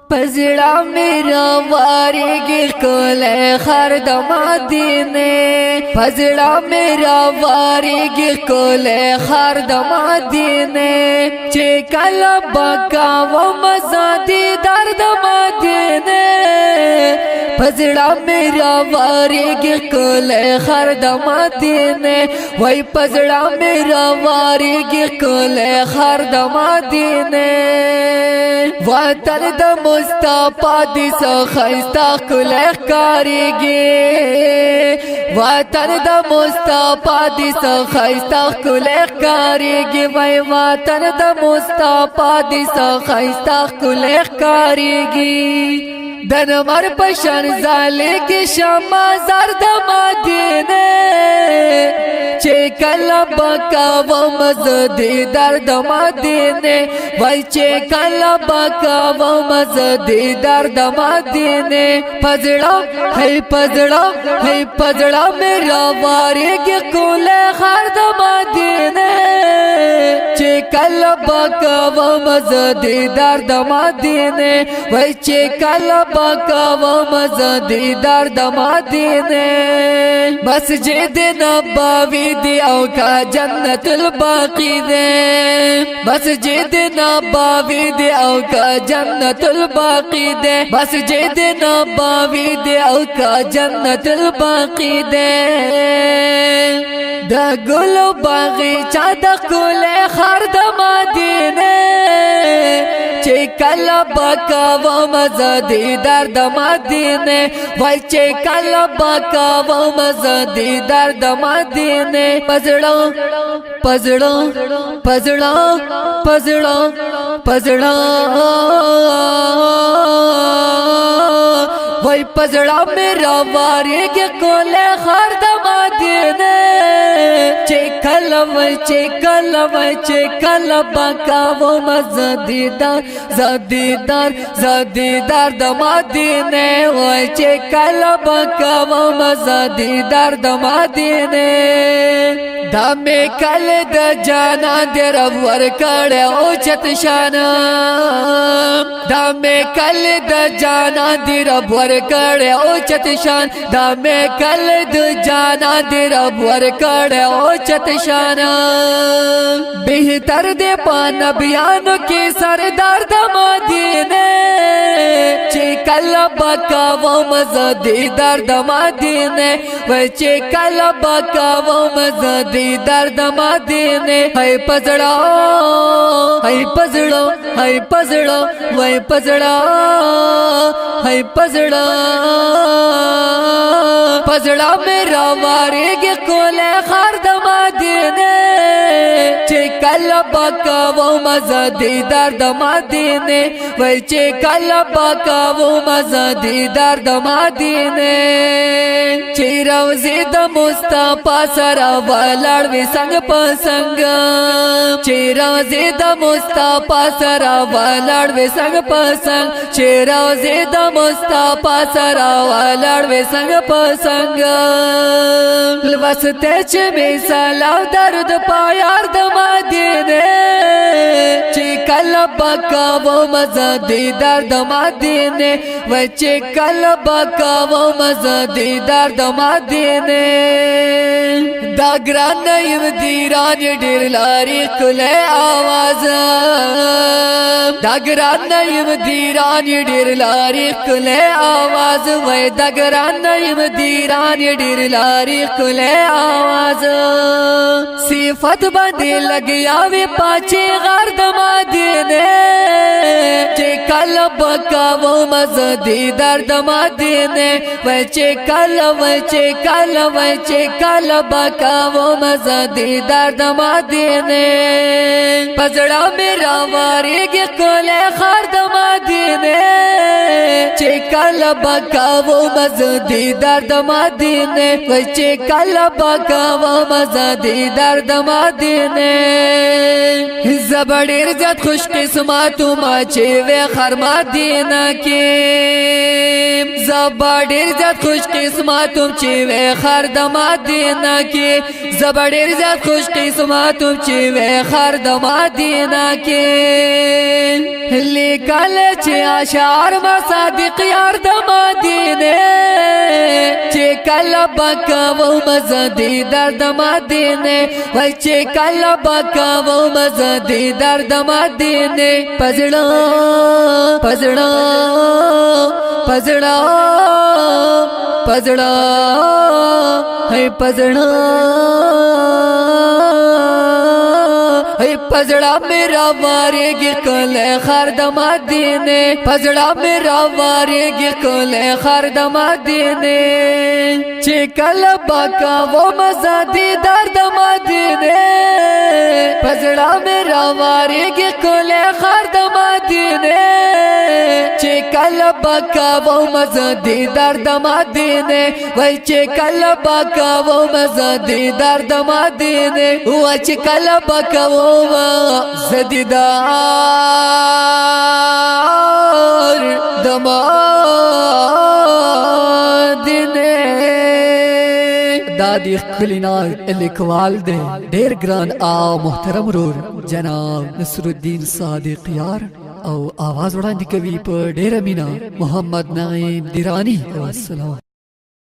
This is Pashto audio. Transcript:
پزړه میرا واریږي کله خر د مدینه پزړه میرا واریږي کله خر د مدینه چې کله بکا و مزادي درد مدینه پزړه میرا واریږي کله خر د مدینه وای پزړه میرا واریږي کله خر د مدینه وطن د مصطفی دې څخه کله کاریږي وطن د مصطفی دې څخه کله کاریږي وای وطن د مصطفی دې څخه کله کاریږي د نمر پشان زاله کې شمع زرد مدینه چې کله بکا و مزدی درد مدینه وای چې کله بکا و مزدی درد مدینه پزړه هی پزړه میرا واریږي کوله خر د مدینه چې کله بکا و مزدی درد مدینه وای چې کله بکا و مزدی درد مدینه مسجد نبوی دی او کا جنت الباقی دی مسجد نبوی دی او کا جنت الباقی دی مسجد نبوی دی او کا جنت الباقی دی دا ګلو باغچا د کوله خر د مدینه چې کله بکا و مزدی درد مدینه وای چې کله بکا و مزدی درد مدینه پزړه وای پزړه میرا واریږي کوله خر د مدینه چې کله بکا و مزدیدار زدیدار د مدینه وای چې کله بکا و مزدیدار د مدینه دا می کله د جانا در ور کړه او چت شان دا می کله د جانا در ور کړه او چت شان دا می کله د جانا در ور کړه او چت شان بهتر دې په نبیانو کې سردار د مدینه چې کله بکا و مزدی درد مدینه وای چې کله بکا و مزدی درد مدینه هی پزړه وای پزړه میرا واریږي کوله خر د مدینه چې کله بکا و مزدی درد مدینه وای چې کله بکا و مزدی درد مدینه چې روزي د مصطفی سره ولاړ وي څنګ په څنګ چې روزي د مصطفی سره ولاړ وي څنګ په څنګ چې روزي د مصطفی سره ولاړ وي څنګ په څنګ لوسته چې می سلام درود پایار د مدینه چې کله بکا و مزدی درد مدینه وای چې کله بکا و مزدی درد مدینه دا ګران یم دیران ډیر لاري کله आवाज دا ګران یم دیران ډیر لاري کله आवाज وای دا ګران یم دیران ډیر لاري کله आवाज صفت باندې لګیا وی پاچی غر د مدینه چې کله بکا و مزدی درد مدینه وای چې کله بکا و مزدی درد مدینه پزړه میرا واریږي کوله خر د مدینه چې کله بکاو مزه دیدار د مدینه وای چې کله بکاو مزه دیدار د مدینه زبا ډیر زیات خوش قسمتو ما چې وې خر مدینه کې زبا ډیر زیات خوش قسمتو چې وې خر د مدینه کې زبا ډیر زیات خوش قسمتو چې وې خر د مدینه کې لیکل چې اشعار ما صادق یار د مدینه چې کله بکاو مزه دیدار د مدینه وای چې کله بکاو مزه دیدار د مدینه پزړه پزړه پزړه پزړه هي پزړه هي پزړه میرا وارېږي کله خر د مدینه پزړه میرا وارېږي کله خر د مدینه چې کله بکاو مزه دیدار د مدینه پزړه میرا وارېږي کله خر د مدینه چې کله بکاو مزه دیدار د مدینه وای چې کله بکاو مزه دیدار د مدینه وای چې کله بکاو زدیدار د مدینه دادی خلینار لیکوال دے ډیر ګران او محترم رور جناب نصر الدین صادق یار او आवाज وړاندې کوي په ډیره مینا محمد نعیم دیرانی. والسلام.